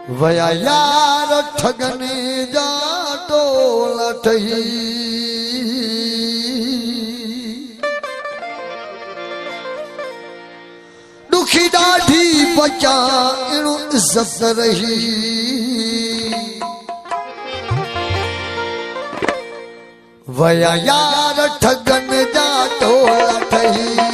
वया यार ठगने जा टोला ठही दुखी ॾाढी बचा इणो इज्जत रही वया यार ठगन जा टोला ठही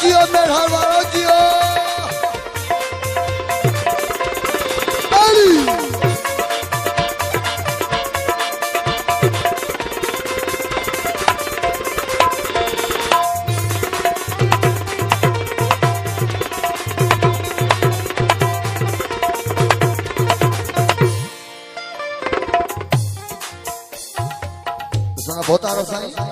जियो मेरा वालो जियो बहुत आ रहा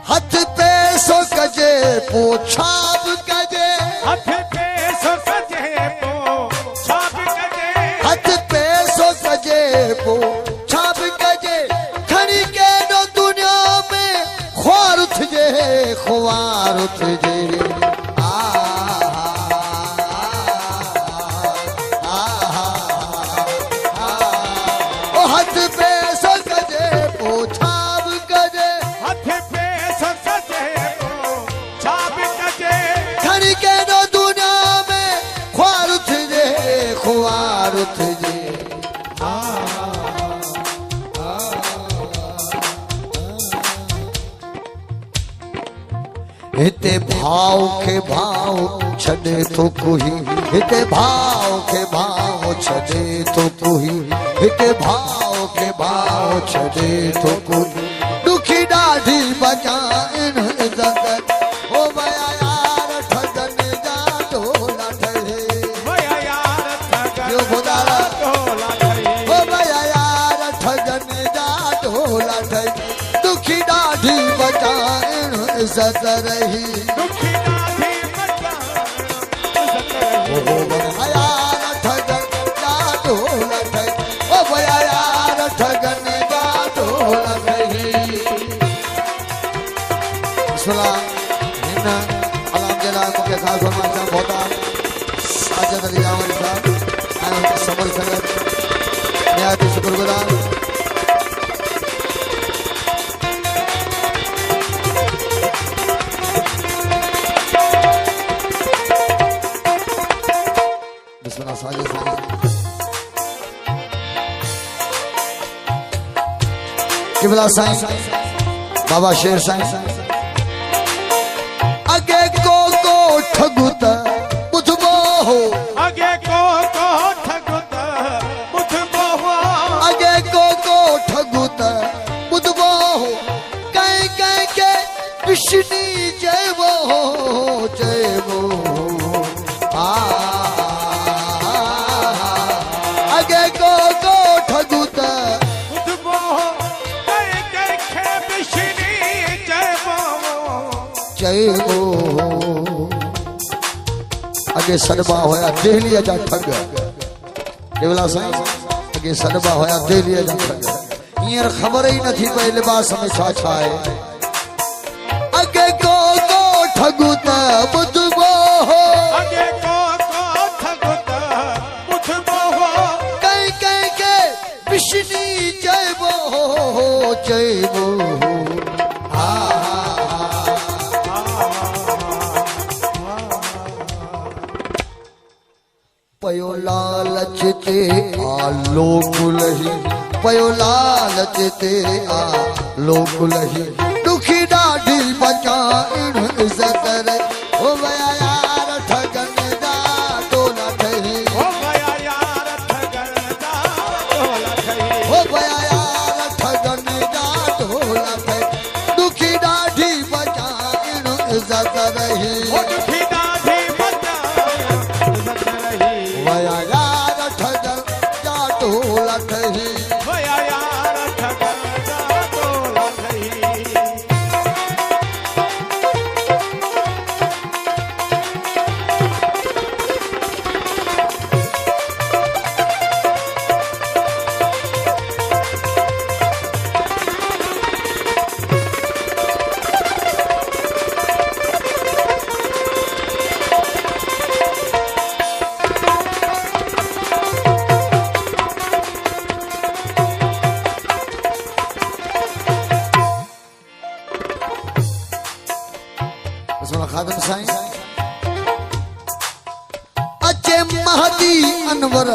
हाथ पे सो कजे पोछाब कजे हाथ पे सो कजे पोछाब कजे हाथ पे सो कजे पोछाब कजे खड़ी के नो दुनिया में ख्वार उठजे ख्वार उठजे हाथ पे सो कजे पोछाब कजे हाथ पे सो कजे पोछाब कजे खड़ी के नो दुनिया में ख्वार उठजे ख्वार उठजे हिते भाव के भाव छड़े तो कोई हिते भाव के भाव छड़े तो कोई हिते भाव के भाव छड़े तो कोई दुखी ॾाढी बचाइन इज्जत ओ वया यार ठगन जा टोला ठहे वया यार ठगन यो बुदारा टोला ठही ओ वया यार ठगन जा टोला ठहे दुखी ॾाढी बचाइन इज्जत रही दुखी ॾाढी बचाइन इज्जत रही ओ वया यार ठगन जा टोला ठहे ओ वया यार ठगन जा टोला ठहे बिस्मिल्लाह अलाम जला मुके खास फरमान साहब होता साजद अली रावल साहब आए समर संगत निहायत शुक्रगुजार बिस्मिल्लाह साजिद किबला साईं बाबा शेर साईं अगे को ठगुत बुझबो हो आगे को ठगुत बुझबो हो अगे को ठगुत बुझबो हो कहीं कहीं के विष्णु जयवो जयवो अगे को ठगुत बुझबो हो कहीं कहीं के विष्णु जयवो अगे सदबा होया दिल्ली जा ठग केवला साईं अगे सदबा होया दिल्ली जा ठग हींअर ख़बर ही न थी पई लिबास में छा छा आहे अगे को ठगू त बुझबो हो आगे को ठगुत बुझबो हो कहीं कहीं के विष्णु जयबो जयबो पयो लालच ते आलोकुलही पयो लालच ते आलोकुलही दुखी ॾाढी बचाइन इज्जत रे ओ वया यार ठगन जा टोला ठही हो गया यार ठगन जा टोला ठही ओ वया यार ठगन जा टोला ठही दुखी ॾाढी बचाइन सुन खादम साईं अचे महदी अनवर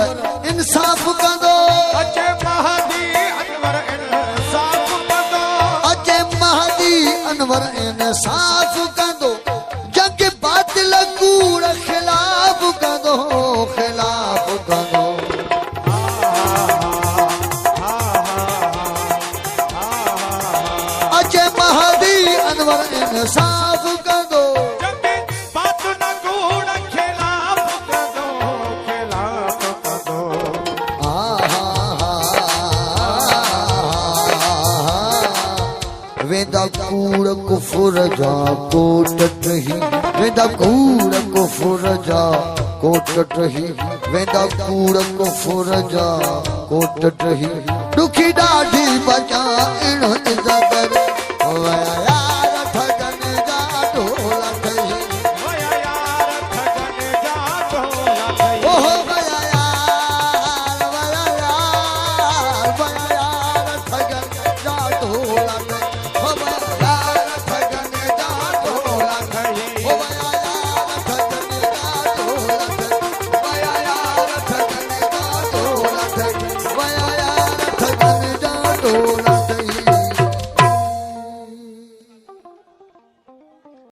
इंसाफ कंदो अचे महदी अनवर इंसाफ कंदो अचे महदी अनवर इंसाफ कंदो जग बातिल कूड़ खिलाफ कंदो खिलाफ कंदो अचे महदी अनवर इंसाफ कंदो जग बातिल कूड़ खिलाफ कंदो खिलाफ कंदो वेंदा कूड़ कुफुर जा कोट रही वेंदा कूड़ कुफुर जा कोट रही वेंदा कूड़ कुफुर जा कोट रही दुखी ॾाढी बचा